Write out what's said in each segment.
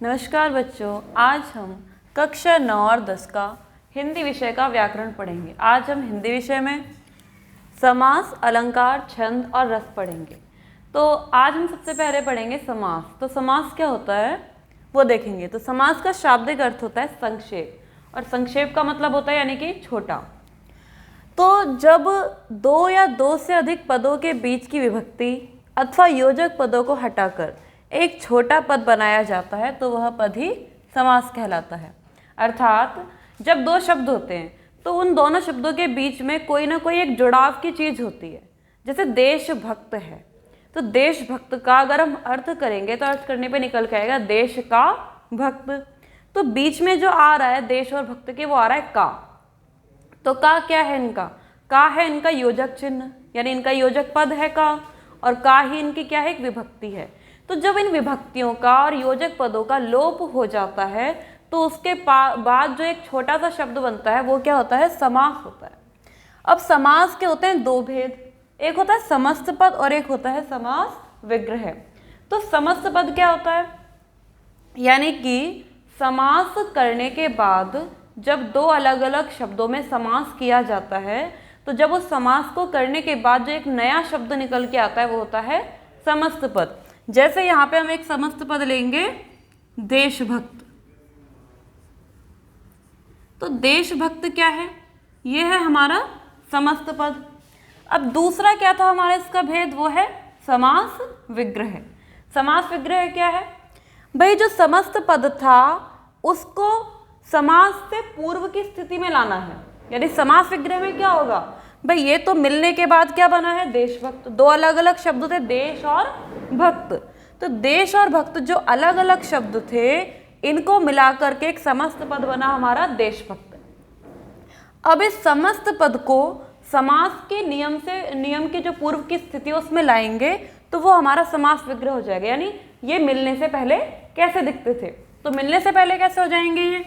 नमस्कार बच्चों, आज हम कक्षा 9 और 10 का हिंदी विषय का व्याकरण पढ़ेंगे। आज हम हिंदी विषय में समास, अलंकार, छंद और रस पढ़ेंगे। तो आज हम सबसे पहले पढ़ेंगे समास। तो समास क्या होता है वो देखेंगे। तो समास का शाब्दिक अर्थ होता है संक्षेप, और संक्षेप का मतलब होता है यानी कि छोटा। तो जब दो या दो से अधिक पदों के बीच की विभक्ति अथवा योजक पदों को हटाकर एक छोटा पद बनाया जाता है तो वह पद ही समास कहलाता है। अर्थात जब दो शब्द होते हैं तो उन दोनों शब्दों के बीच में कोई ना कोई एक जुड़ाव की चीज़ होती है। जैसे देशभक्त है, तो देशभक्त का अगर हम अर्थ करेंगे तो अर्थ करने पे निकल के आएगा देश का भक्त। तो बीच में जो आ रहा है देश और भक्त के, वो आ रहा है का। तो का क्या है इनका? का है इनका योजक चिन्ह, यानी इनका योजक पद है का, और का ही इनकी क्या है? एक विभक्ति है। तो जब इन विभक्तियों का और योजक पदों का लोप हो जाता है तो उसके बाद जो एक छोटा सा शब्द बनता है वो क्या होता है? समास होता है। अब समास के होते हैं दो भेद, एक होता है समस्त पद और एक होता है समास विग्रह। तो समस्त पद क्या होता है? यानी कि समास करने के बाद जब दो अलग अलग शब्दों में समास किया जाता है तो जब उस समास को करने के बाद जो एक नया शब्द निकल के आता है वो होता है समस्त पद। जैसे यहाँ पे हम एक समस्त पद लेंगे देशभक्त। तो देशभक्त क्या है? ये है हमारा समस्त पद। अब दूसरा क्या था हमारा इसका भेद? वो है समास विग्रह। समास विग्रह क्या है भाई? जो समस्त पद था उसको समास से पूर्व की स्थिति में लाना है। यानी समास विग्रह में क्या होगा भाई? ये तो मिलने के बाद क्या बना है? देशभक्त। दो अलग अलग शब्द थे, देश और भक्त। तो देश और भक्त जो अलग अलग शब्द थे इनको मिलाकर के एक समस्त पद बना हमारा देशभक्त। अब इस समस्त पद को समास के नियम की जो पूर्व की स्थिति है उसमें लाएंगे तो वो हमारा समास विग्रह हो जाएगा। यानी ये मिलने से पहले कैसे दिखते थे? तो मिलने से पहले कैसे हो जाएंगे? ये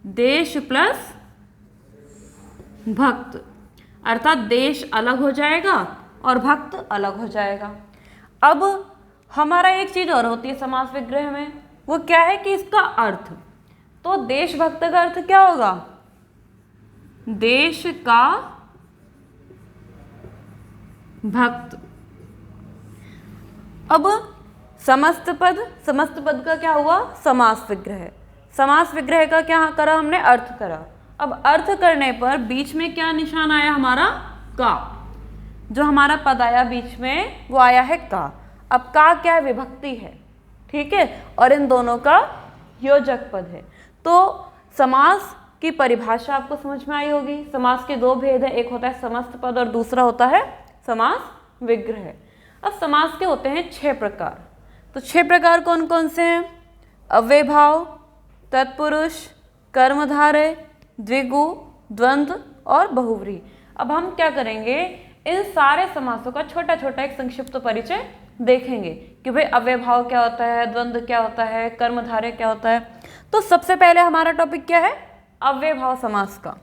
देश प्लस भक्त, अर्थात देश अलग हो जाएगा और भक्त अलग हो जाएगा। अब हमारा एक चीज और होती है समास विग्रह में, वो क्या है कि इसका अर्थ। तो देशभक्त का अर्थ क्या होगा? देश का भक्त। अब समस्त पद का क्या हुआ? समास विग्रह। समास विग्रह का क्या करा हमने? अर्थ करा। अब अर्थ करने पर बीच में क्या निशान आया हमारा? का। जो हमारा पद आया बीच में वो आया है का। अब का क्या है? विभक्ति है, ठीक है, और इन दोनों का योजक पद है। तो समास की परिभाषा आपको समझ में आई होगी। समास के दो भेद है, एक होता है समस्त पद और दूसरा होता है समास विग्रह। अब समास के होते हैं 6 प्रकार। तो 6 प्रकार कौन कौन से हैं? अव्ययभाव, तत्पुरुष, कर्मधारय, द्विगु, द्वंद्व और बहुव्रीहि। अब हम क्या करेंगे? इन सारे समासों का छोटा छोटा एक संक्षिप्त परिचय देखेंगे कि भाई अव्ययभाव क्या होता है, द्वंद्व क्या होता है, कर्मधारय क्या होता है। तो सबसे पहले हमारा टॉपिक क्या है? अव्ययभाव समास का।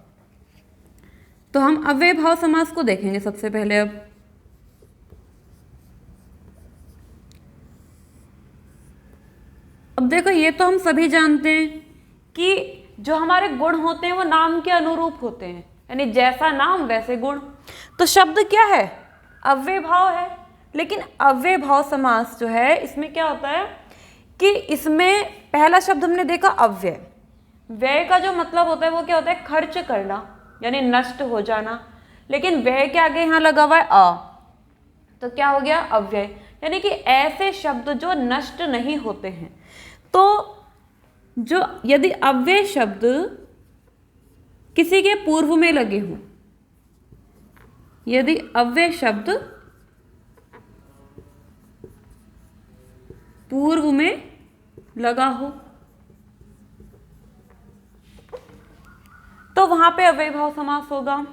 तो हम अव्ययभाव समास को देखेंगे सबसे पहले। अब देखो, ये तो हम सभी जानते हैं कि जो हमारे गुण होते हैं वो नाम के अनुरूप होते हैं, यानी जैसा नाम वैसे गुण। तो शब्द क्या है? अव्ययभाव है। लेकिन अव्ययभाव समास जो है इसमें क्या होता है कि इसमें पहला शब्द हमने देखा अव्यय। व्यय का जो मतलब होता है वो क्या होता है? खर्च करना, यानी नष्ट हो जाना। लेकिन व्यय के आगे यहाँ लगा हुआ है अ, तो क्या हो गया? अव्यय। यानी कि ऐसे शब्द जो नष्ट नहीं होते हैं। तो जो यदि अव्यय शब्द किसी के पूर्व में लगे हों, यदि अव्यय शब्द पूर्व में लगा हो तो वहां पे अव्ययभाव समास होगा,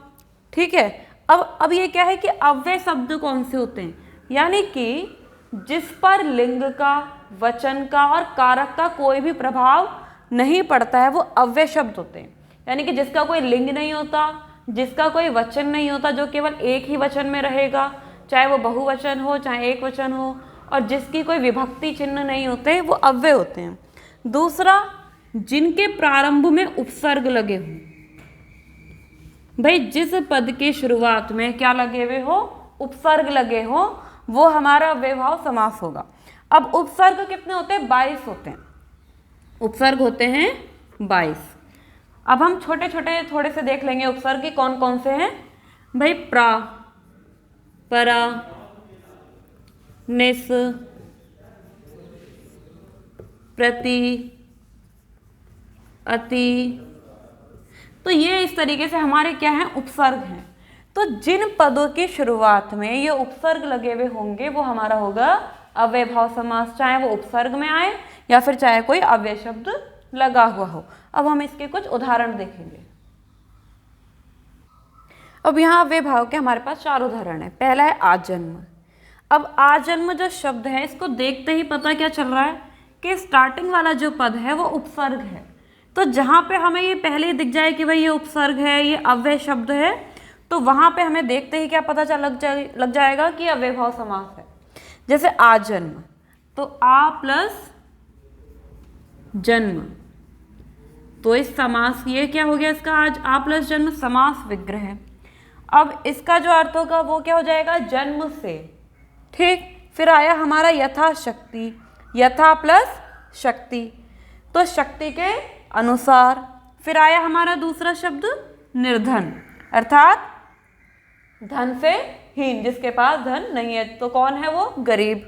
ठीक है। अब ये क्या है कि अव्यय शब्द कौन से होते हैं? यानी कि जिस पर लिंग का, वचन का और कारक का कोई भी प्रभाव नहीं पड़ता है वो अव्यय शब्द होते हैं। यानी कि जिसका कोई लिंग नहीं होता, जिसका कोई वचन नहीं होता, जो केवल एक ही वचन में रहेगा, चाहे वो बहुवचन हो चाहे एक वचन हो, और जिसकी कोई विभक्ति चिन्ह नहीं होते, वो अव्यय होते हैं। दूसरा, जिनके प्रारंभ में उपसर्ग लगे हों। भाई जिस पद के शुरुआत में क्या लगे हुए हो, उपसर्ग लगे हो, वो हमारा अव्ययभाव समास होगा। अब उपसर्ग कितने होते हैं? 22 होते हैं। उपसर्ग होते हैं 22। अब हम छोटे छोटे थोड़े से देख लेंगे उपसर्ग की कौन कौन से हैं। भाई प्रा, परा, निस, प्रति, अति। तो ये इस तरीके से हमारे क्या हैं? उपसर्ग हैं। तो जिन पदों की शुरुआत में ये उपसर्ग लगे हुए होंगे वो हमारा होगा अव्ययभाव समास, चाहे वो उपसर्ग में आए या फिर चाहे कोई अव्यय शब्द लगा हुआ हो। अब हम इसके कुछ उदाहरण देखेंगे। अब यहाँ अव्ययभाव के हमारे पास 4 उदाहरण है। पहला है आजन्म। अब आजन्म जो शब्द है इसको देखते ही पता क्या चल रहा है कि स्टार्टिंग वाला जो पद है वो उपसर्ग है। तो जहाँ पे हमें ये पहले ही दिख जाए कि भाई ये उपसर्ग है, ये अव्यय शब्द है, तो वहाँ पे हमें देखते ही क्या पता लग जाएगा कि अव्ययभाव समास है। जैसे आजन्म, तो आ प्लस जन्म, तो इस समास ये क्या हो गया इसका? आज आ प्लस जन्म समास विग्रह है। अब इसका जो अर्थ होगा वो क्या हो जाएगा? जन्म से। ठीक, फिर आया हमारा यथाशक्ति, यथा प्लस शक्ति, तो शक्ति के अनुसार। फिर आया हमारा दूसरा शब्द निर्धन, अर्थात धन से हीन, जिसके पास धन नहीं है, तो कौन है वो? गरीब।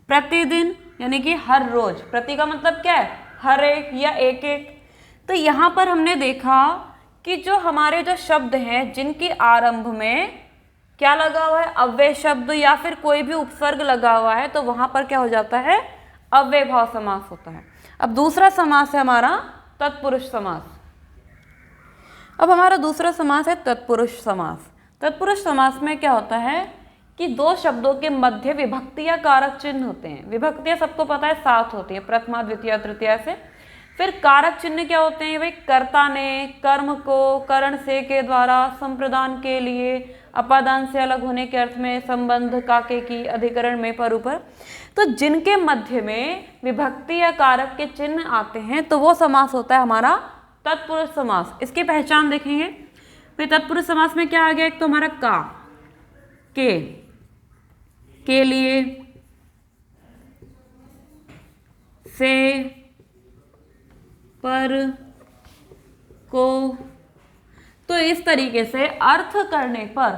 प्रतिदिन यानी कि हर रोज, प्रति का मतलब क्या है? हर एक या एक एक। तो यहाँ पर हमने देखा कि जो हमारे जो शब्द हैं जिनकी आरंभ में क्या लगा हुआ है? अव्यय शब्द या फिर कोई भी उपसर्ग लगा हुआ है, तो वहां पर क्या हो जाता है? अव्ययभाव समास होता है। अब दूसरा समास है हमारा तत्पुरुष समास। अब हमारा दूसरा समास है तत्पुरुष समास। तत्पुरुष समास में क्या होता है कि 2 शब्दों के मध्य विभक्ति या कारक चिन्ह होते हैं। विभक्तियां सबको पता है 7 होती है, प्रथमा, द्वितीय, तृतीया से। फिर कारक चिन्ह क्या होते हैं? भाई कर्ता ने कर्म को करण से के द्वारा संप्रदान के लिए अपादान से अलग होने के अर्थ में संबंध काके की अधिकरण में पर ऊपर, तो जिनके मध्य में विभक्ति या कारक के चिन्ह आते हैं तो वो समास होता है हमारा तत्पुरुष समास। इसकी पहचान देखेंगे। फिर तत्पुरुष समास में क्या आ गया? एक तो हमारा का, के लिए, से, पर, को। तो इस तरीके से अर्थ करने पर,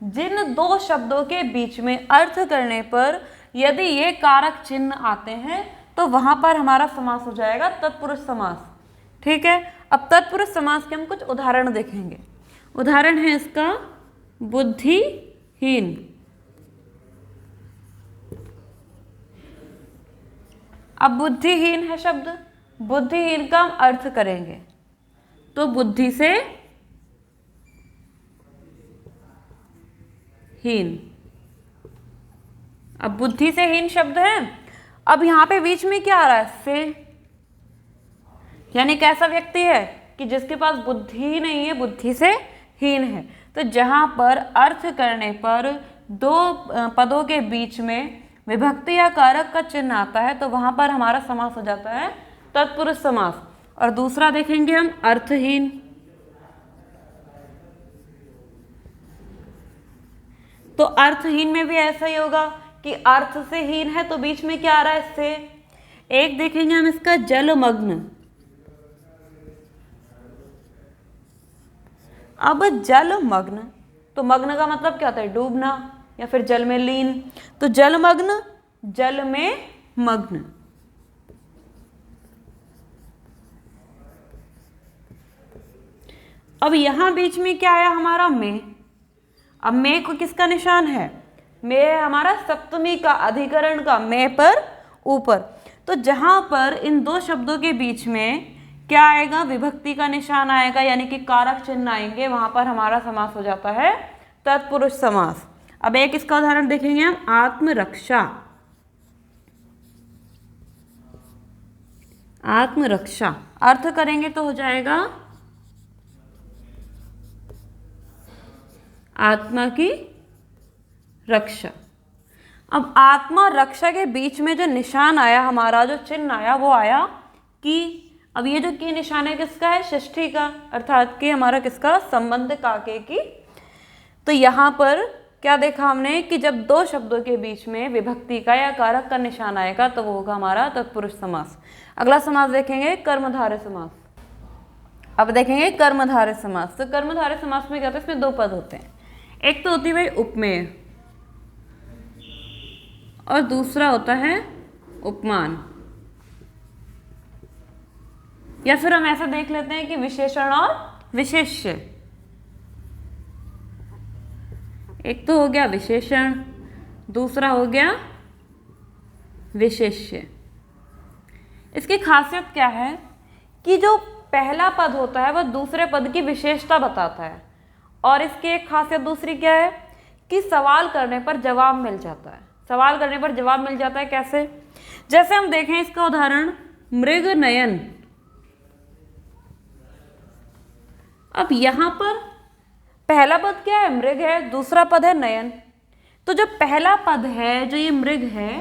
जिन 2 शब्दों के बीच में अर्थ करने पर यदि ये कारक चिन्ह आते हैं तो वहां पर हमारा समास हो जाएगा तत्पुरुष समास। ठीक है, अब तत्पुरुष समास के हम कुछ उदाहरण देखेंगे। उदाहरण है इसका बुद्धिहीन। अब बुद्धिहीन है शब्द, बुद्धिहीन का हम अर्थ करेंगे तो बुद्धि से हीन। अब बुद्धि से हीन शब्द है। अब यहां पे बीच में क्या आ रहा है? से, यानी कैसा व्यक्ति है कि जिसके पास बुद्धि ही नहीं है, बुद्धि से हीन है। तो जहां पर अर्थ करने पर 2 पदों के बीच में विभक्ति या कारक का चिन्ह आता है तो वहां पर हमारा समास हो जाता है तत्पुरुष समास। और दूसरा देखेंगे हम अर्थहीन। तो अर्थहीन में भी ऐसा ही होगा कि अर्थ से हीन है तो बीच में क्या आ रहा है? से। एक देखेंगे हम इसका जलमग्न। अब जलमग्न, तो मग्न का मतलब क्या होता है? डूबना या फिर जल में लीन। तो जलमग्न, जल में मग्न। अब यहां बीच में क्या आया हमारा? में। अब में को किसका निशान है? में है हमारा सप्तमी का, अधिकरण का, में पर ऊपर। तो जहां पर इन 2 शब्दों के बीच में क्या आएगा? विभक्ति का निशान आएगा, यानी कि कारक चिन्ह आएंगे, वहां पर हमारा समास हो जाता है तत्पुरुष समास। अब एक इसका उदाहरण देखेंगे हम, आत्मरक्षा। आत्मरक्षा अर्थ करेंगे तो हो जाएगा आत्मा की रक्षा। अब आत्मा रक्षा के बीच में जो निशान आया हमारा, जो चिन्ह आया, वो आया कि। अब ये जो की निशान है किसका है? षष्ठी का, अर्थात कि हमारा किसका संबंध काके की। तो यहाँ पर क्या देखा हमने कि जब दो शब्दों के बीच में विभक्ति का या कारक का निशान आएगा तो वो होगा हमारा तत्पुरुष समास। अगला समास देखेंगे कर्मधारय समास। अब देखेंगे कर्मधारय समास। तो कर्मधारय समास में क्या होता है? इसमें दो पद होते हैं, एक तो होती है भाई उपमेय और दूसरा होता है उपमान, या फिर हम ऐसा देख लेते हैं कि विशेषण और विशेष्य। एक तो हो गया विशेषण, दूसरा हो गया विशेष्य। इसकी खासियत क्या है कि जो पहला पद होता है वह दूसरे पद की विशेषता बताता है, और इसकी एक खासियत दूसरी क्या है कि सवाल करने पर जवाब मिल जाता है। सवाल करने पर जवाब मिल जाता है कैसे? जैसे हम देखें इसका उदाहरण मृग नयन। अब यहां पर पहला पद क्या है? मृग है, दूसरा पद है नयन। तो जो पहला पद है, जो ये मृग है,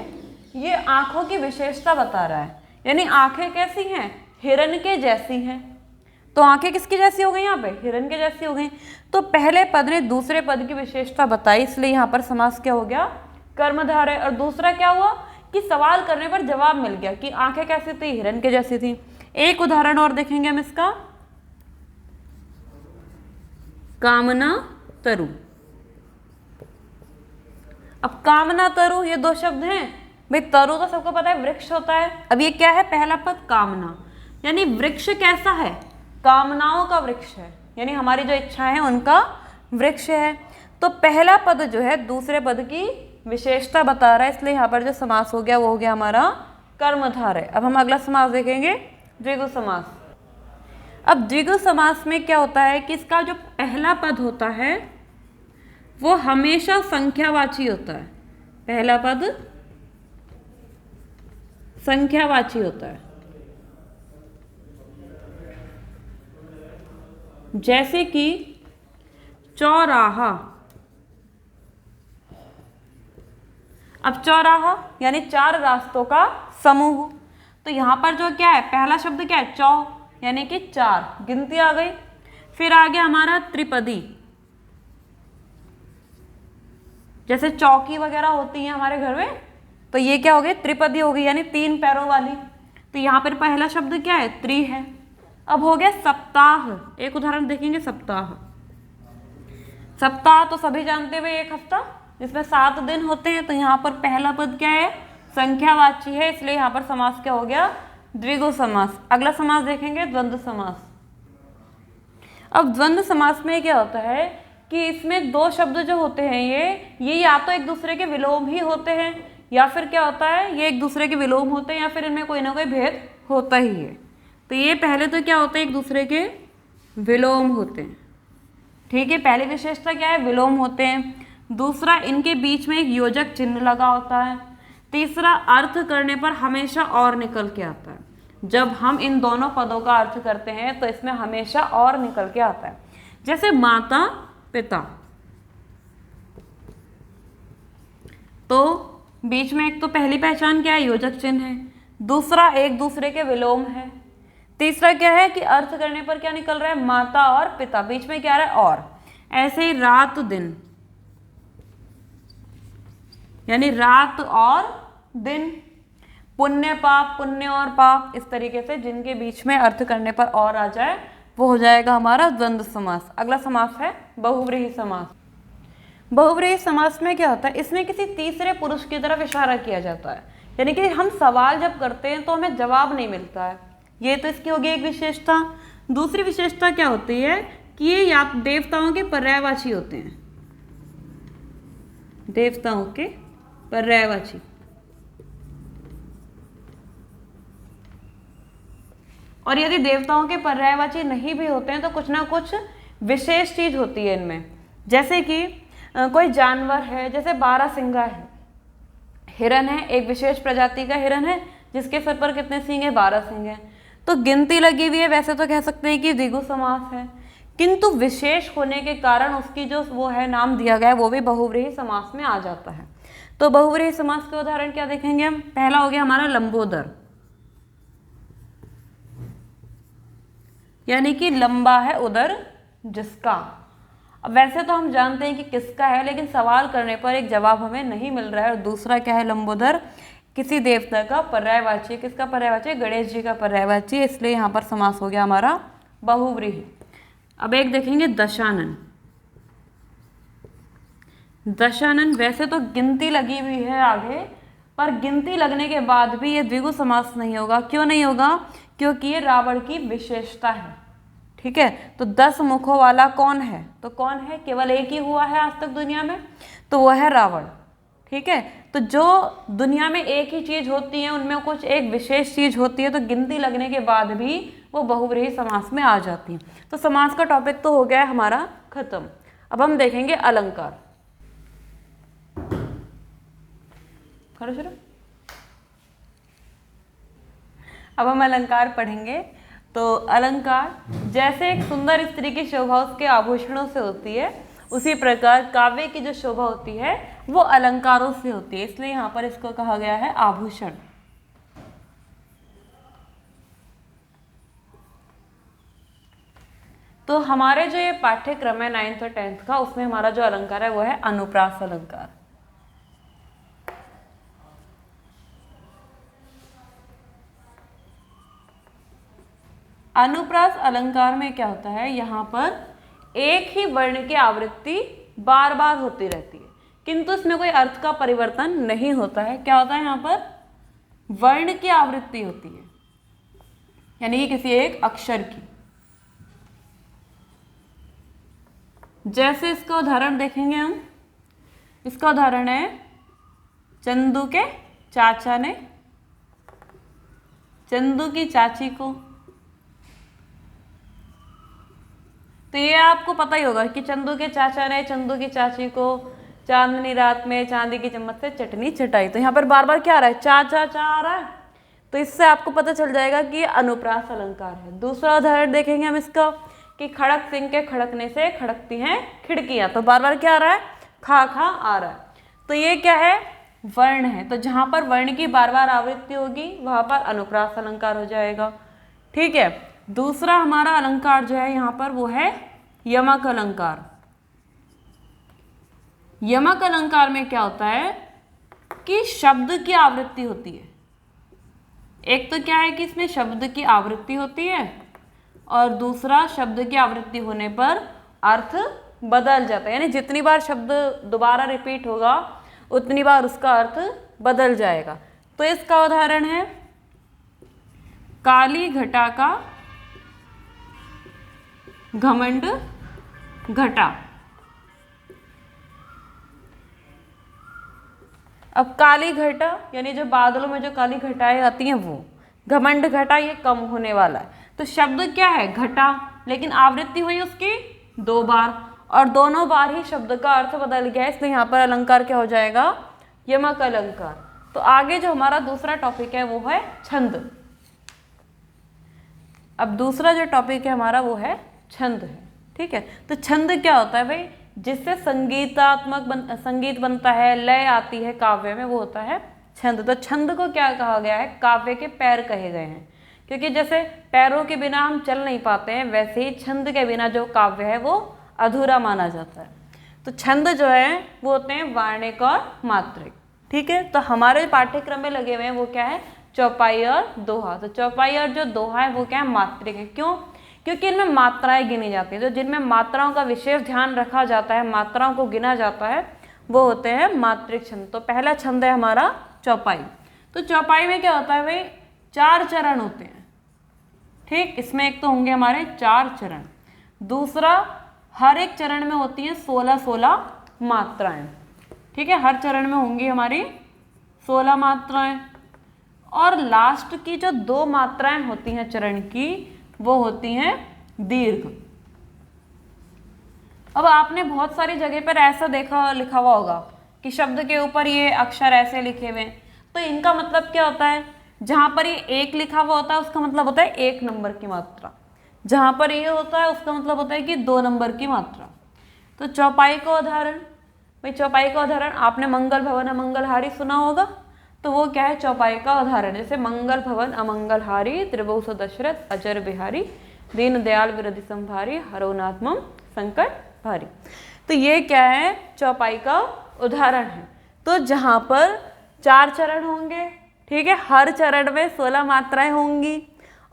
ये आंखों की विशेषता बता रहा है, यानी आंखें कैसी हैं? हिरण के जैसी हैं। तो आंखें किसकी जैसी हो गई? यहाँ पे हिरण के जैसी हो गई। तो पहले पद ने दूसरे पद की विशेषता बताई, इसलिए यहाँ पर समास क्या हो गया? कर्मधारय। और दूसरा क्या हुआ कि सवाल करने पर जवाब मिल गया कि आंखें कैसी थी? हिरण के जैसी थी। एक उदाहरण और देखेंगे हम इसका, कामना तरु। अब कामना तरु ये दो शब्द हैं भाई। तरु तो सबको पता है वृक्ष होता है। अब ये क्या है? पहला पद कामना, यानी वृक्ष कैसा है? कामनाओं का वृक्ष है, यानी हमारी जो इच्छाएं हैं उनका वृक्ष है। तो पहला पद जो है दूसरे पद की विशेषता बता रहा है, इसलिए यहाँ पर जो समास हो गया वो हो गया हमारा कर्मधारय। अब हम अगला समास देखेंगे द्विगु समास। अब द्विगु समास में क्या होता है कि इसका जो पहला पद होता है वो हमेशा संख्यावाची होता है। पहला पद संख्यावाची होता है। जैसे कि चौराहा। अब चौराहा यानी चार रास्तों का समूह। तो यहां पर जो क्या है? पहला शब्द क्या है? चौ, यानी कि चार, गिनती आ गई। फिर आ गया हमारा त्रिपदी, जैसे चौकी वगैरह होती है हमारे घर में, तो ये क्या हो गई? त्रिपदी हो गई, यानी तीन पैरों वाली। तो यहाँ पर पहला शब्द क्या है? त्रि है। अब हो गया सप्ताह। एक उदाहरण देखेंगे, सप्ताह। सप्ताह तो सभी जानते हुए एक हफ्ता जिसमें 7 दिन होते हैं। तो यहाँ पर पहला पद क्या है? संख्यावाची है, इसलिए यहाँ पर समास क्या हो गया? द्विगु समास। अगला समास देखेंगे द्वंद्व समास। अब द्वंद्व समास में क्या होता है कि इसमें दो शब्द जो होते हैं ये या तो एक दूसरे के विलोम ही होते हैं, या फिर क्या होता है ये एक दूसरे के विलोम होते हैं, या फिर इनमें कोई ना कोई भेद होता ही है। तो ये पहले तो क्या होते हैं? एक दूसरे के विलोम होते हैं। ठीक है, पहली विशेषता क्या है? विलोम होते हैं। दूसरा, इनके बीच में एक योजक चिन्ह लगा होता है। तीसरा, अर्थ करने पर हमेशा और निकल के आता है। जब हम इन दोनों पदों का अर्थ करते हैं तो इसमें हमेशा और निकल के आता है। जैसे माता पिता, तो बीच में एक तो पहली पहचान क्या है? योजक चिन्ह है। दूसरा, एक दूसरे के विलोम है। तीसरा क्या है कि अर्थ करने पर क्या निकल रहा है? माता और पिता, बीच में क्या रहा है? और। ऐसे ही रात दिन, यानी रात और दिन। पुण्य पाप, पुण्य और पाप, इस तरीके से जिनके बीच में अर्थ करने पर और आ जाए वो हो जाएगा हमारा द्वंद्व समास। अगला समास है बहुव्रीहि समास। बहुव्रीहि समास में क्या होता है? इसमें किसी तीसरे पुरुष की तरफ इशारा किया जाता है, यानी कि हम सवाल जब करते हैं तो हमें जवाब नहीं मिलता है। ये तो इसकी होगी एक विशेषता। दूसरी विशेषता क्या होती है कि ये या देवताओं के पर्यायवाची होते हैं। देवताओं के पर्यायवाची। और यदि देवताओं के पर्यायवाची नहीं भी होते हैं तो कुछ ना कुछ विशेष चीज होती है इनमें। जैसे कि कोई जानवर है, जैसे बारहसिंगा है, हिरन है, एक विशेष प्रजाति का हिरन है जिसके सर पर कितने सींग है? 12 सींग है। तो गिनती लगी हुई है, वैसे तो कह सकते हैं कि द्विगु समास है, किंतु विशेष होने के कारण उसकी जो वो है नाम दिया गया है वो भी बहुव्रीहि समास में आ जाता है। तो बहुव्रीहि समास के उदाहरण क्या देखेंगे हम? पहला हो गया हमारा लंबोदर। यानी कि लंबा है उदर जिसका। अब वैसे तो हम जानते हैं कि किसका है, लेकिन सवाल करने पर एक जवाब हमें नहीं मिल रहा है। और दूसरा क्या है, लंबोदर किसी देवता का पर्यायवाची। किसका पर्यायवाची? गणेश जी का पर्यायवाची, इसलिए यहाँ पर समास हो गया हमारा बहुव्रीहि। अब एक देखेंगे दशानन। दशानन वैसे तो गिनती लगी हुई है आगे, पर गिनती लगने के बाद भी ये द्विगु समास नहीं होगा। क्यों नहीं होगा? क्योंकि ये रावण की विशेषता है। ठीक है, तो 10 मुखों वाला कौन है? तो कौन है? केवल एक ही हुआ है आज तक दुनिया में, तो वो है रावण। ठीक है, तो जो दुनिया में एक ही चीज होती है, उनमें कुछ एक विशेष चीज होती है, तो गिनती लगने के बाद भी वो बहुव्रीहि समास में आ जाती है। तो समास का टॉपिक तो हो गया है हमारा खत्म। अब हम देखेंगे अलंकार। करो शुरू। अब हम अलंकार पढ़ेंगे। तो अलंकार जैसे एक सुंदर स्त्री की शोभा उसके आभूषणों से होती है, उसी प्रकार काव्य की जो शोभा होती है वो अलंकारों से होती है, इसलिए यहाँ पर इसको कहा गया है आभूषण। तो हमारे जो ये पाठ्यक्रम है 9th और 10th का, उसमें हमारा जो अलंकार है वो है अनुप्रास अलंकार। अनुप्रास अलंकार में क्या होता है, यहाँ पर एक ही वर्ण की आवृत्ति बार बार होती रहती है, किंतु इसमें कोई अर्थ का परिवर्तन नहीं होता है। क्या होता है यहाँ पर? वर्ण की आवृत्ति होती है, यानी कि किसी एक अक्षर की। जैसे इसका उदाहरण देखेंगे हम। इसका उदाहरण है, चंदू के चाचा ने चंदू की चाची को। तो ये आपको पता ही होगा कि चंदू के चाचा ने चंदू की चाची को चांदनी रात में चांदी की चम्मच से चटनी चटाई। तो यहाँ पर बार बार क्या आ रहा है? चा चा चा आ रहा है। तो इससे आपको पता चल जाएगा कि ये अनुप्रास अलंकार है। दूसरा उदाहरण देखेंगे हम इसका, कि खड़क सिंह के खड़कने से खड़कती हैं खिड़कियां। तो बार बार क्या आ रहा है? खा खा आ रहा है। तो ये क्या है? वर्ण है। तो जहां पर वर्ण की बार बार आवृत्ति होगी वहां पर अनुप्रास अलंकार हो जाएगा। ठीक है, दूसरा हमारा अलंकार जो है यहाँ पर वो है यमक अलंकार। यमक अलंकार में क्या होता है कि शब्द की आवृत्ति होती है। एक तो क्या है कि इसमें शब्द की आवृत्ति होती है, और दूसरा शब्द की आवृत्ति होने पर अर्थ बदल जाता है, यानी जितनी बार शब्द दोबारा रिपीट होगा उतनी बार उसका अर्थ बदल जाएगा। तो इसका उदाहरण है, काली घटा का घमंड घटा। अब काली घटा यानी जो बादलों में जो काली घटाएं आती हैं वो, घमंड घटा ये कम होने वाला है। तो शब्द क्या है? घटा, लेकिन आवृत्ति हुई उसकी 2 बार, और दोनों बार ही शब्द का अर्थ बदल गया, इसलिए यहाँ पर अलंकार क्या हो जाएगा? यमक अलंकार। तो आगे जो हमारा दूसरा टॉपिक है वो है छंद। अब दूसरा जो टॉपिक है हमारा वो है छंद है। ठीक है, तो छंद क्या होता है भाई? जिससे संगीत बनता है, लय आती है काव्य में, वो होता है छंद। तो छंद को क्या कहा गया है? काव्य के पैर कहे गए हैं, क्योंकि जैसे पैरों के बिना हम चल नहीं पाते हैं, वैसे ही छंद के बिना जो काव्य है वो अधूरा माना जाता है। तो छंद जो है वो होते हैं वार्णिक और मात्रिक। ठीक है, तो हमारे पाठ्यक्रम में लगे हुए हैं वो क्या है? चौपाई और दोहा। तो चौपाई और जो दोहा है वो क्या है? मात्रिक है। क्यों? क्योंकि इनमें मात्राएं गिनी जाती है। तो जिनमें मात्राओं का विशेष ध्यान रखा जाता है, मात्राओं को गिना जाता है, वो होते हैं मात्रिक छंद। तो पहला छंद है हमारा चौपाई। तो चौपाई में क्या होता है भाई? 4 चरण होते हैं। ठीक, इसमें एक तो होंगे हमारे 4 चरण, दूसरा हर एक चरण में होती हैं 16 मात्राएं। ठीक है, हर चरण में होंगी हमारी 16 मात्राएं, और लास्ट की जो 2 मात्राएं होती हैं चरण की वो होती हैं दीर्घ। अब आपने बहुत सारी जगह पर ऐसा देखा लिखा हुआ होगा कि शब्द के ऊपर ये अक्षर ऐसे लिखे हुए हैं, तो इनका मतलब क्या होता है? जहां पर ये 1 लिखा हुआ होता है उसका मतलब होता है 1 नंबर की मात्रा, जहां पर ये होता है उसका मतलब होता है कि 2 नंबर की मात्रा। तो चौपाई का उदाहरण, भाई चौपाई का उदाहरण आपने मंगल भवन अमंगलहारी सुना होगा, तो वो क्या है? चौपाई का उदाहरण। जैसे मंगल भवन अमंगलहारी त्रिभुवन दशरथ अजर बिहारी दीनदयाल विरधि संभारी हरो नाथमम संकट भारी। तो ये क्या है, चौपाई का उदाहरण है। तो जहाँ पर 4 चरण होंगे, ठीक है, हर चरण में 16 मात्राएं होंगी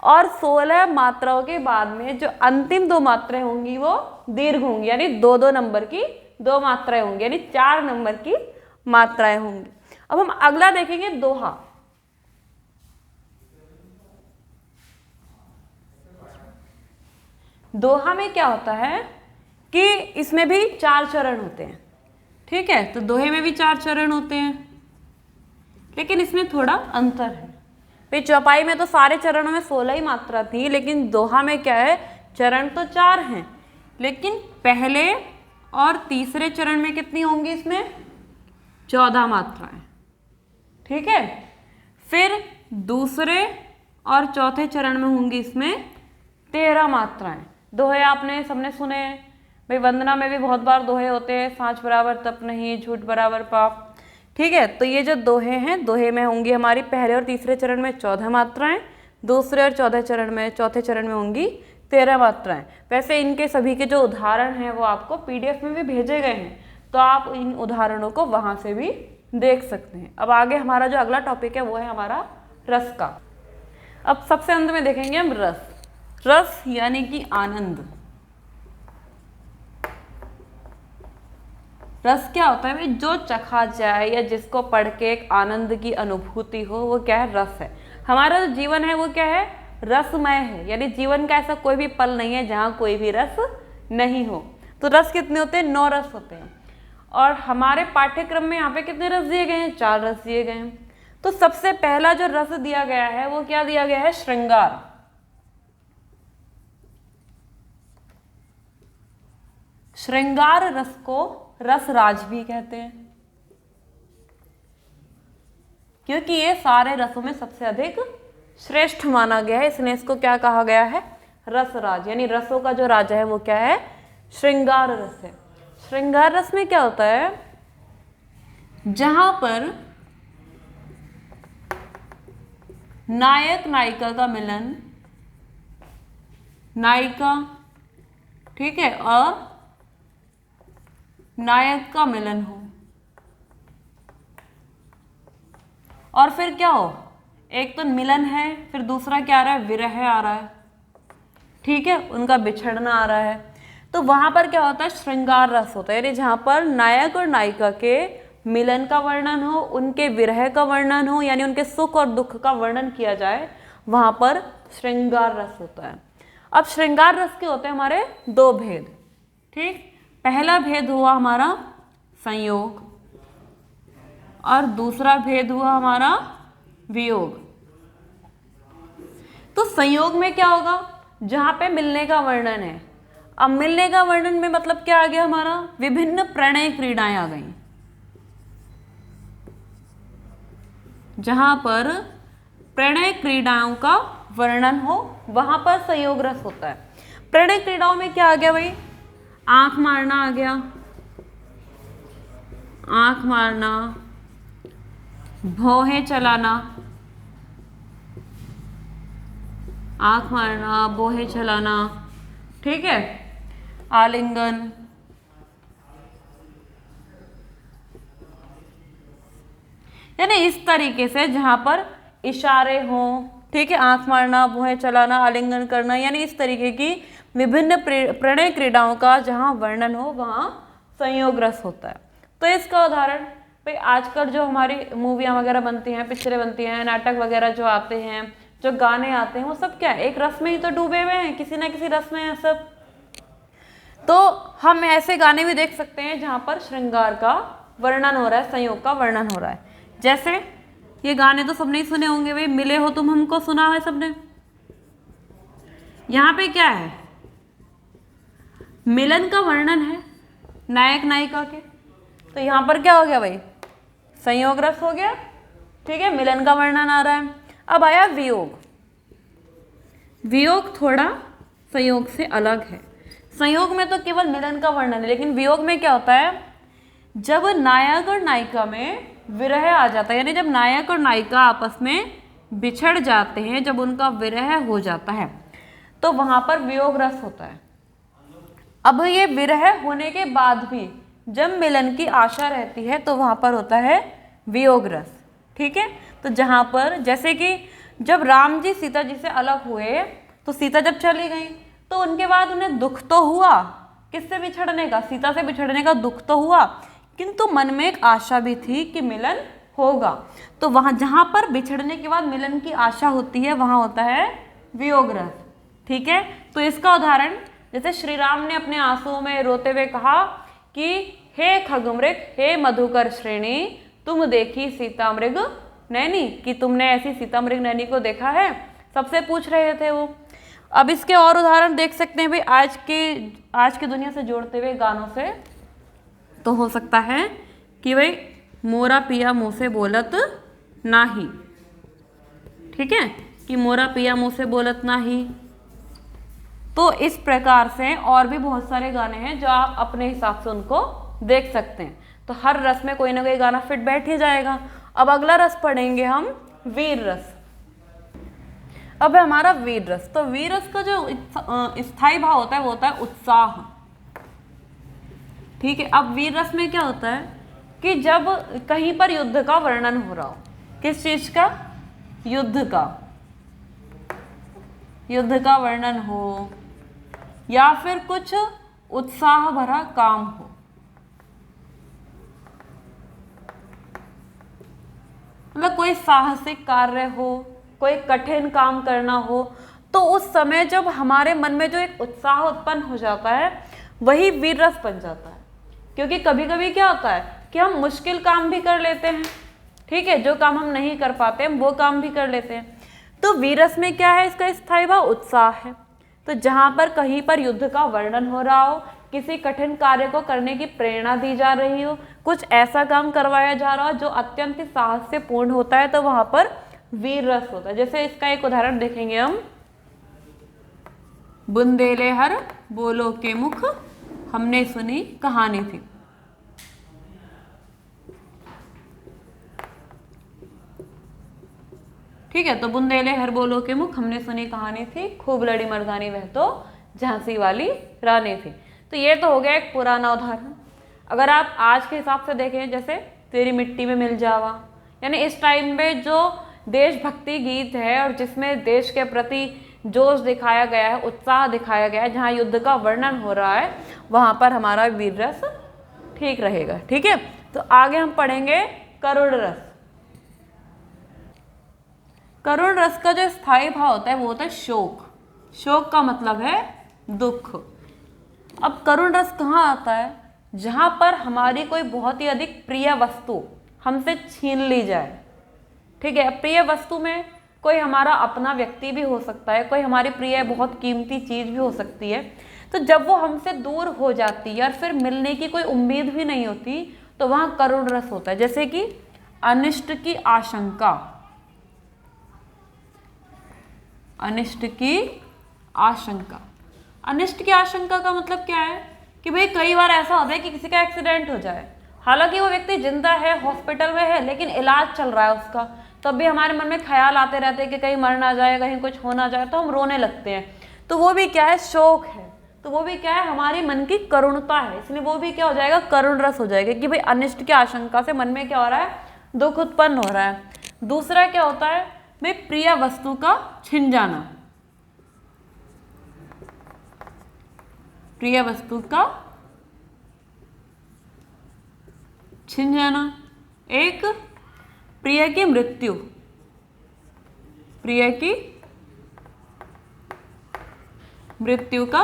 और 16 मात्राओं के बाद में जो अंतिम 2 मात्राएं होंगी वो दीर्घ होंगी, यानी 2-2 नंबर की 2 मात्राएं होंगी, यानी 4 नंबर की मात्राएं होंगी। अब हम अगला देखेंगे दोहा। दोहा में क्या होता है कि इसमें भी 4 चरण होते हैं, ठीक है। तो दोहे में भी 4 चरण होते हैं, लेकिन इसमें थोड़ा अंतर है। भाई चौपाई में तो सारे चरणों में 16 ही मात्रा थी, लेकिन दोहा में क्या है, चरण तो 4 हैं, लेकिन पहले और तीसरे चरण में कितनी होंगी, इसमें 14 मात्राएं, ठीक है। फिर दूसरे और चौथे चरण में होंगी इसमें 13 मात्राएं। दोहे आपने सबने सुने हैं, भाई वंदना में भी बहुत बार दोहे होते हैं, सांच बराबर तप नहीं, झूठ बराबर पाप, ठीक है। तो ये जो दोहे हैं, दोहे में होंगी हमारी पहले और तीसरे चरण में 14 मात्राएं, दूसरे और चौथे चरण में होंगी 13 मात्राएं। वैसे इनके सभी के जो उदाहरण हैं वो आपको PDF में भी भेजे गए हैं, तो आप इन उदाहरणों को वहाँ से भी देख सकते हैं। अब आगे हमारा जो अगला टॉपिक है वो है हमारा रस का। अब सबसे अंत में देखेंगे हम रस। रस यानी कि आनंद। रस क्या होता है भाई, जो चखा जाए या जिसको पढ़ के एक आनंद की अनुभूति हो, वो क्या है, रस है। हमारा जो जीवन है वो क्या है, रसमय है, यानी जीवन का ऐसा कोई भी पल नहीं है जहाँ कोई भी रस नहीं हो। तो रस कितने होते हैं, 9 रस होते हैं। और हमारे पाठ्यक्रम में यहाँ पे कितने रस दिए गए हैं, 4 रस दिए गए हैं। तो सबसे पहला जो रस दिया गया है वो क्या दिया गया है, श्रृंगार। श्रृंगार रस को रसराज भी कहते हैं, क्योंकि ये सारे रसों में सबसे अधिक श्रेष्ठ माना गया है, इसलिए इसको क्या कहा गया है, रसराज। यानी रसों का जो राजा है वो क्या है, श्रृंगार रस है। श्रृंगार रस में क्या होता है, जहां पर नायक नायिका का मिलन, नायिका, ठीक है, और नायक का मिलन हो, और फिर क्या हो, एक तो मिलन है, फिर दूसरा क्या आ रहा है, विरह आ रहा है, ठीक है, उनका बिछड़ना आ रहा है। तो वहां पर क्या होता है, श्रृंगार रस होता है, यानी जहां पर नायक और नायिका के मिलन का वर्णन हो, उनके विरह का वर्णन हो, यानी उनके सुख और दुख का वर्णन किया जाए, वहां पर श्रृंगार रस होता है। अब श्रृंगार रस के होते हैं हमारे 2 भेद, ठीक। पहला भेद हुआ हमारा संयोग और दूसरा भेद हुआ हमारा वियोग। तो संयोग में क्या होगा, जहां पे मिलने का वर्णन है। अब मिलने का वर्णन में मतलब क्या आ गया हमारा, विभिन्न प्रणय क्रीड़ाएं आ गई। जहां पर प्रणय क्रीड़ाओं का वर्णन हो वहां पर संयोग रस होता है। प्रणय क्रीड़ाओं में क्या आ गया भाई, आंख मारना आ गया, आंख मारना, भौहें चलाना, आंख मारना, भौहें चलाना, ठीक है, आलिंगन, यानी इस तरीके से जहां पर इशारे हों, ठीक है, आंख मारना, भौहें चलाना, आलिंगन करना, यानी इस तरीके की विभिन्न प्रणय क्रीड़ाओं का जहां वर्णन हो वहां संयोग रस होता है। तो इसका उदाहरण भाई आजकल जो हमारी मूवियाँ वगैरह बनती हैं, पिक्चरें बनती हैं, नाटक वगैरह जो आते हैं, जो गाने आते हैं, वो सब क्या है, एक रस में ही तो डूबे हुए हैं, किसी ना किसी रस में है सब। तो हम ऐसे गाने भी देख सकते हैं जहाँ पर श्रृंगार का वर्णन हो रहा है, संयोग का वर्णन हो रहा है। जैसे ये गाने तो सबने ही सुने होंगे भाई, मिले हो तुम हमको, सुना है सबने। यहाँ पे क्या है, मिलन का वर्णन है नायक नायिका के, तो यहाँ पर क्या हो गया भाई, संयोग रस हो गया, ठीक है, मिलन का वर्णन आ रहा है। अब आया वियोग। वियोग थोड़ा संयोग से अलग है। संयोग में तो केवल मिलन का वर्णन है, लेकिन वियोग में क्या होता है, जब नायक और नायिका में विरह आ जाता है, यानी जब नायक और नायिका आपस में बिछड़ जाते हैं, जब उनका विरह हो जाता है, तो वहां पर वियोग रस होता है। अब ये विरह होने के बाद भी जब मिलन की आशा रहती है तो वहां पर होता है वियोग रस। ठीक है, तो जहां पर जैसे कि जब राम जी सीता जी से अलग हुए तो सीता जब चली गई तो उनके बाद उन्हें दुख तो हुआ, किससे बिछड़ने का, सीता से बिछड़ने का दुख तो हुआ, किंतु मन में एक आशा भी थी कि मिलन होगा। तो वहां जहां पर बिछड़ने के बाद मिलन की आशा होती है वहां होता है वियोग रस। ठीक है, तो इसका उदाहरण जैसे श्री राम ने अपने आंसुओं में रोते हुए कहा कि हे खगमृग हे मधुकर श्रेणी तुम देखी सीता मृग नैनी, कि तुमने ऐसी सीता मृग नैनी को देखा है, सबसे पूछ रहे थे वो। अब इसके और उदाहरण देख सकते हैं भाई आज की दुनिया से जोड़ते हुए गानों से। तो हो सकता है कि भाई मोरा पिया मुँह से बोलत नाही, ठीक है, कि मोरा पिया मुँह से बोलत नाही। तो इस प्रकार से और भी बहुत सारे गाने हैं जो आप अपने हिसाब से उनको देख सकते हैं। तो हर रस में कोई ना कोई गाना फिट बैठ ही जाएगा। अब अगला रस पढ़ेंगे हम वीर रस। अब है हमारा वीर रस। तो वीर रस का जो स्थायी भाव होता है वो होता है उत्साह। ठीक है, अब वीर रस में क्या होता है कि जब कहीं पर युद्ध का वर्णन हो रहा हो, किस चीज का, युद्ध का वर्णन हो या फिर कुछ उत्साह भरा काम हो, मतलब कोई साहसिक कार्य हो, कोई कठिन काम करना हो, तो उस समय जब हमारे मन में जो एक उत्साह उत्पन्न हो जाता है वही वीर रस बन जाता है। क्योंकि कभी कभी क्या होता है कि हम मुश्किल काम भी कर लेते हैं, ठीक है, जो काम हम नहीं कर पाते हम वो काम भी कर लेते हैं। तो वीर रस में क्या है, इसका स्थायी भाव उत्साह है। तो जहां पर कहीं पर युद्ध का वर्णन हो रहा हो, किसी कठिन कार्य को करने की प्रेरणा दी जा रही हो, कुछ ऐसा काम करवाया जा रहा हो जो अत्यंत ही साहस से पूर्ण होता है, तो वहां पर वीर रस होता है। जैसे इसका एक उदाहरण देखेंगे हम, बुंदेले हर बोलो के मुख हमने सुनी कहानी थी। ठीक है, तो बुंदेले हर बोलो के मुख हमने सुनी कहानी थी, खूब लड़ी मर्दानी वह तो झांसी वाली रानी थी। तो ये तो हो गया एक पुराना उदाहरण। अगर आप आज के हिसाब से देखें, जैसे तेरी मिट्टी में मिल जावा, यानी इस टाइम में जो देशभक्ति गीत है और जिसमें देश के प्रति जोश दिखाया गया है, उत्साह दिखाया गया है, जहाँ युद्ध का वर्णन हो रहा है, वहाँ पर हमारा वीर रस ठीक रहेगा। ठीक है, तो आगे हम पढ़ेंगे करुण रस। करुण रस का जो स्थायी भाव होता है वो होता है शोक। शोक का मतलब है दुख। अब करुण रस कहाँ आता है, जहां पर हमारी कोई बहुत ही अधिक प्रिय वस्तु हमसे छीन ली जाए। ठीक है, प्रिय वस्तु में कोई हमारा अपना व्यक्ति भी हो सकता है, कोई हमारी प्रिय बहुत कीमती चीज भी हो सकती है। तो जब वो हमसे दूर हो जाती है और फिर मिलने की कोई उम्मीद भी नहीं होती, तो वहां करुण रस होता है। जैसे कि अनिष्ट की आशंका, अनिष्ट की आशंका। अनिष्ट की आशंका का मतलब क्या है कि भाई कई बार ऐसा होता है कि किसी का एक्सीडेंट हो जाए, हालांकि वो व्यक्ति जिंदा है, हॉस्पिटल में है, लेकिन इलाज चल रहा है उसका, तब भी हमारे मन में ख्याल आते रहते हैं कि कहीं मर ना जाए, कहीं कुछ हो ना जाए, तो हम रोने लगते हैं। तो वो भी क्या है, शोक है। तो वो भी क्या है, हमारे मन की करुणता है, इसलिए वो भी क्या हो जाएगा, करुण रस हो जाएगा कि भाई अनिष्ट की आशंका से मन में क्या हो रहा है, दुख उत्पन्न हो रहा है। दूसरा क्या होता है भाई, प्रिय वस्तु का छिन जाना। प्रिय वस्तु का छिन जाना। एक प्रिय की मृत्यु, प्रिय की मृत्यु का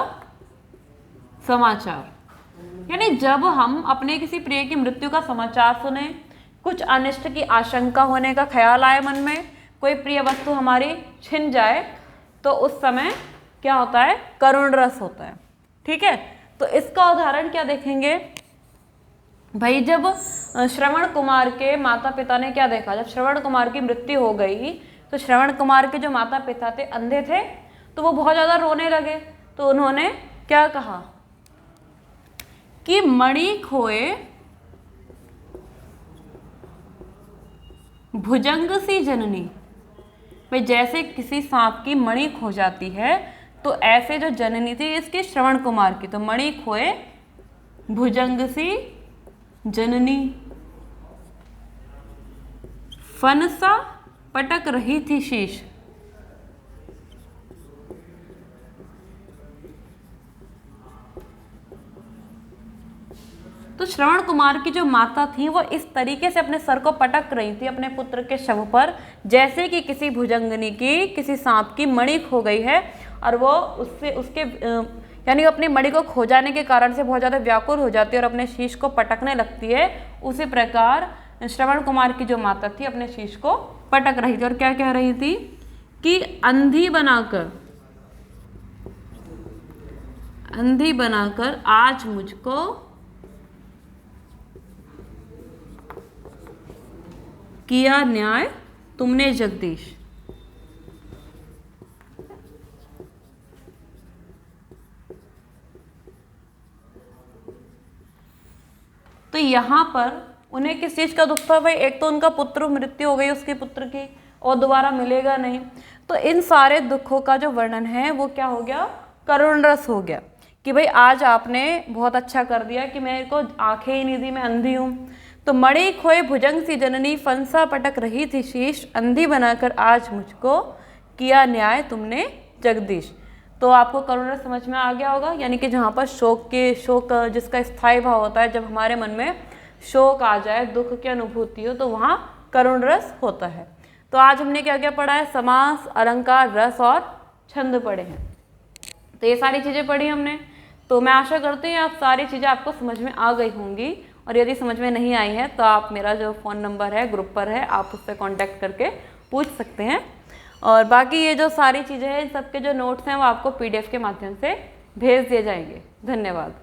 समाचार। यानी जब हम अपने किसी प्रिय की मृत्यु का समाचार सुने, कुछ अनिष्ट की आशंका होने का ख्याल आए मन में, कोई प्रिय वस्तु हमारी छिन जाए, तो उस समय क्या होता है, करुण रस होता है। ठीक है, तो इसका उदाहरण क्या देखेंगे भाई, जब श्रवण कुमार के माता पिता ने क्या देखा, जब श्रवण कुमार की मृत्यु हो गई तो श्रवण कुमार के जो माता पिता थे अंधे थे, तो वो बहुत ज़्यादा रोने लगे। तो उन्होंने क्या कहा कि मणि खोए भुजंग सी जननी। भाई जैसे किसी सांप की मणि खो जाती है तो ऐसे जो जननी थी इसकी श्रवण कुमार की, तो मणि खोए भुजंग सी जननी, फन सा पटक रही थी शीश। तो श्रवण कुमार की जो माता थी वो इस तरीके से अपने सर को पटक रही थी अपने पुत्र के शव पर, जैसे कि किसी भुजंगनी की, किसी सांप की मणि खो गई है और वो उससे उसके यानी अपनी मणि को खो जाने के कारण से बहुत ज़्यादा व्याकुल हो जाती है और अपने शीश को पटकने लगती है। उसी प्रकार श्रवण कुमार की जो माता थी अपने शीश को पटक रही थी और क्या कह रही थी कि अंधी बनाकर आज मुझको किया न्याय तुमने जगदीश। तो यहाँ पर उन्हें किस चीज़ का दुख था भाई? एक तो उनका पुत्र मृत्यु हो गई उसके पुत्र की और दोबारा मिलेगा नहीं। तो इन सारे दुखों का जो वर्णन है वो क्या हो गया? करुण रस हो गया कि भाई आज आपने बहुत अच्छा कर दिया कि मेरे को आंखें ही नहीं दी, मैं अंधी हूँ। तो मणि खोए भुजंग सी जननी, फंसा पटक रही थी शीश, अंधी बनाकर आज मुझको किया न्याय तुमने जगदीश। तो आपको करुण रस समझ में आ गया होगा, यानी कि जहाँ पर शोक जिसका स्थायी भाव होता है, जब हमारे मन में शोक आ जाए, दुख की अनुभूति हो, तो वहाँ करुण रस होता है। तो आज हमने क्या क्या पढ़ा है? समास, अलंकार, रस और छंद पढ़े हैं। तो ये सारी चीज़ें पढ़ी हमने। तो मैं आशा करती हूँ आप सारी चीज़ें आपको समझ में आ गई होंगी, और यदि समझ में नहीं आई है तो आप मेरा जो फ़ोन नंबर है ग्रुप पर है, आप उससे कांटेक्ट करके पूछ सकते हैं। और बाकी ये जो सारी चीज़ें हैं, इन सब के जो नोट्स हैं वो आपको PDF के माध्यम से भेज दिए जाएंगे। धन्यवाद।